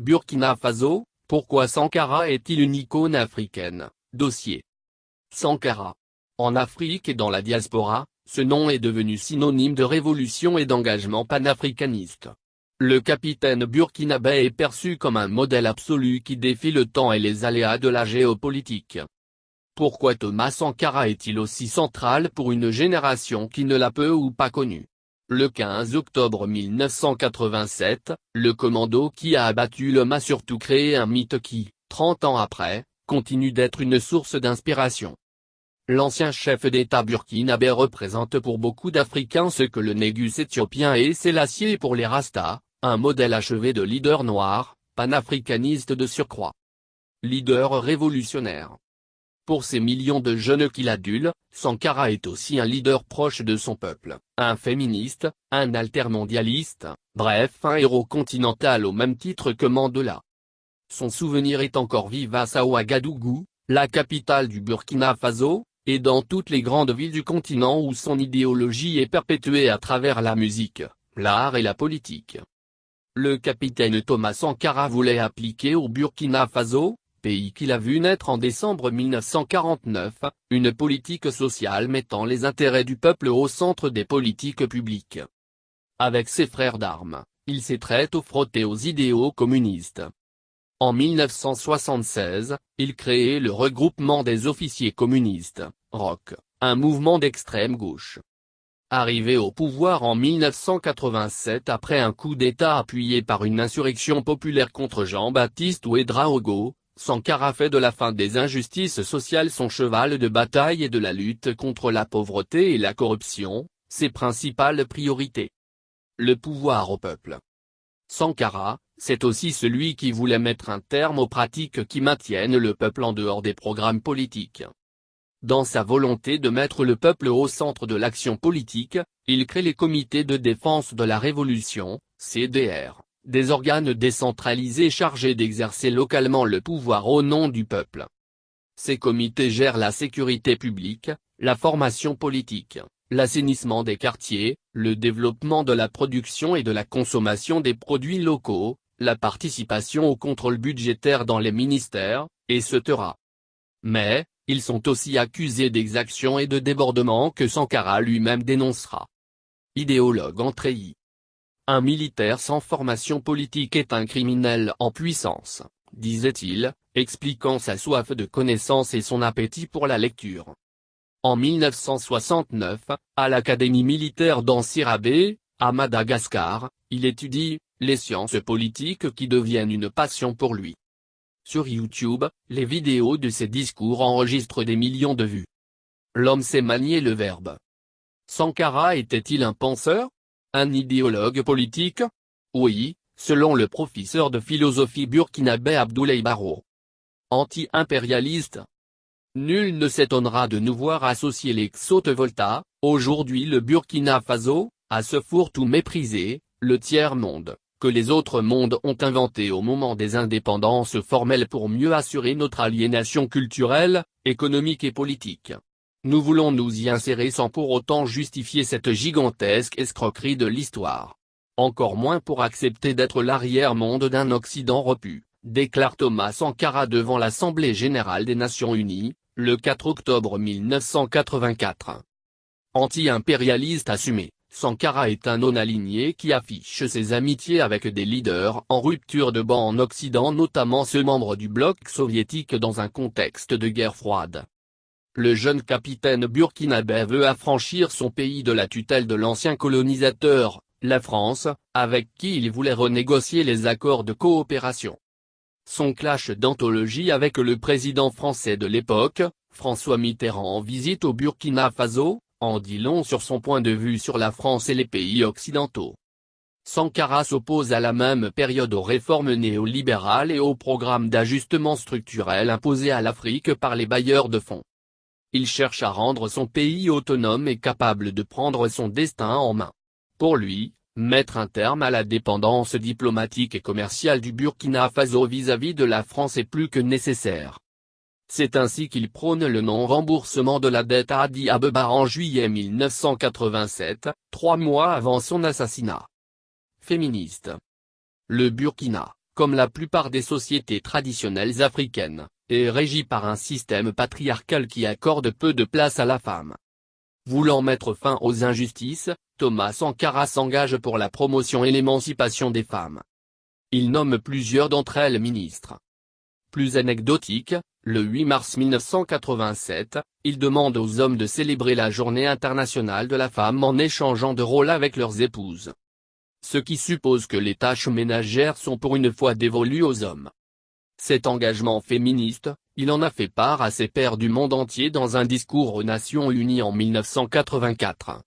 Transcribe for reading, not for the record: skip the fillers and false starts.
Burkina Faso, pourquoi Sankara est-il une icône africaine? Dossier. Sankara. En Afrique et dans la diaspora, ce nom est devenu synonyme de révolution et d'engagement panafricaniste. Le capitaine burkinabé est perçu comme un modèle absolu qui défie le temps et les aléas de la géopolitique. Pourquoi Thomas Sankara est-il aussi central pour une génération qui ne l'a peu ou pas connu? Le 15 octobre 1987, le commando qui a abattu l'homme a surtout créé un mythe qui, 30 ans après, continue d'être une source d'inspiration. L'ancien chef d'État burkinabé représente pour beaucoup d'Africains ce que le Négus éthiopien est Sélassié pour les Rastas, un modèle achevé de leader noir, panafricaniste de surcroît. Leader révolutionnaire. Pour ces millions de jeunes qu'il adule, Sankara est aussi un leader proche de son peuple, un féministe, un altermondialiste, bref un héros continental au même titre que Mandela. Son souvenir est encore vivace à Ouagadougou, la capitale du Burkina Faso, et dans toutes les grandes villes du continent où son idéologie est perpétuée à travers la musique, l'art et la politique. Le capitaine Thomas Sankara voulait appliquer au Burkina Faso, pays qu'il a vu naître en décembre 1949, une politique sociale mettant les intérêts du peuple au centre des politiques publiques. Avec ses frères d'armes, il s'est très tôt frotté aux idéaux communistes. En 1976, il crée le regroupement des officiers communistes, ROC, un mouvement d'extrême gauche. Arrivé au pouvoir en 1987 après un coup d'État appuyé par une insurrection populaire contre Jean-Baptiste Ouédraogo, Sankara fait de la fin des injustices sociales son cheval de bataille et de la lutte contre la pauvreté et la corruption, ses principales priorités. Le pouvoir au peuple. Sankara, c'est aussi celui qui voulait mettre un terme aux pratiques qui maintiennent le peuple en dehors des programmes politiques. Dans sa volonté de mettre le peuple au centre de l'action politique, il crée les comités de défense de la révolution, CDR. Des organes décentralisés chargés d'exercer localement le pouvoir au nom du peuple. Ces comités gèrent la sécurité publique, la formation politique, l'assainissement des quartiers, le développement de la production et de la consommation des produits locaux, la participation au contrôle budgétaire dans les ministères, etc. Mais, ils sont aussi accusés d'exactions et de débordements que Sankara lui-même dénoncera. Idéologue en treillis. Un militaire sans formation politique est un criminel en puissance, disait-il, expliquant sa soif de connaissance et son appétit pour la lecture. En 1969, à l'Académie militaire d'Ansirabé, à Madagascar, il étudie les sciences politiques qui deviennent une passion pour lui. Sur YouTube, les vidéos de ses discours enregistrent des millions de vues. L'homme sait manier le verbe. Sankara était-il un penseur? Un idéologue politique? Oui, selon le professeur de philosophie burkinabé Abdoulaye Baro. Anti-impérialiste? Nul ne s'étonnera de nous voir associer l'ex-Haute-Volta, aujourd'hui le Burkina Faso, à ce fourre-tout méprisé, le tiers-monde, que les autres mondes ont inventé au moment des indépendances formelles pour mieux assurer notre aliénation culturelle, économique et politique. Nous voulons nous y insérer sans pour autant justifier cette gigantesque escroquerie de l'histoire. Encore moins pour accepter d'être l'arrière-monde d'un Occident repu, déclare Thomas Sankara devant l'Assemblée générale des Nations unies, le 4 octobre 1984. Anti-impérialiste assumé, Sankara est un non-aligné qui affiche ses amitiés avec des leaders en rupture de banc en Occident, notamment ceux membres du bloc soviétique dans un contexte de guerre froide. Le jeune capitaine burkinabé veut affranchir son pays de la tutelle de l'ancien colonisateur, la France, avec qui il voulait renégocier les accords de coopération. Son clash d'anthologie avec le président français de l'époque, François Mitterrand en visite au Burkina Faso, en dit long sur son point de vue sur la France et les pays occidentaux. Sankara s'oppose à la même période aux réformes néolibérales et aux programmes d'ajustement structurel imposés à l'Afrique par les bailleurs de fonds. Il cherche à rendre son pays autonome et capable de prendre son destin en main. Pour lui, mettre un terme à la dépendance diplomatique et commerciale du Burkina Faso vis-à-vis de la France est plus que nécessaire. C'est ainsi qu'il prône le non-remboursement de la dette à Addis Abeba en juillet 1987, 3 mois avant son assassinat. Féministe. Le Burkina, comme la plupart des sociétés traditionnelles africaines, est régie par un système patriarcal qui accorde peu de place à la femme. Voulant mettre fin aux injustices, Thomas Sankara s'engage pour la promotion et l'émancipation des femmes. Il nomme plusieurs d'entre elles ministres. Plus anecdotique, le 8 mars 1987, il demande aux hommes de célébrer la Journée internationale de la femme en échangeant de rôles avec leurs épouses. Ce qui suppose que les tâches ménagères sont pour une fois dévolues aux hommes. Cet engagement féministe, il en a fait part à ses pairs du monde entier dans un discours aux Nations Unies en 1984.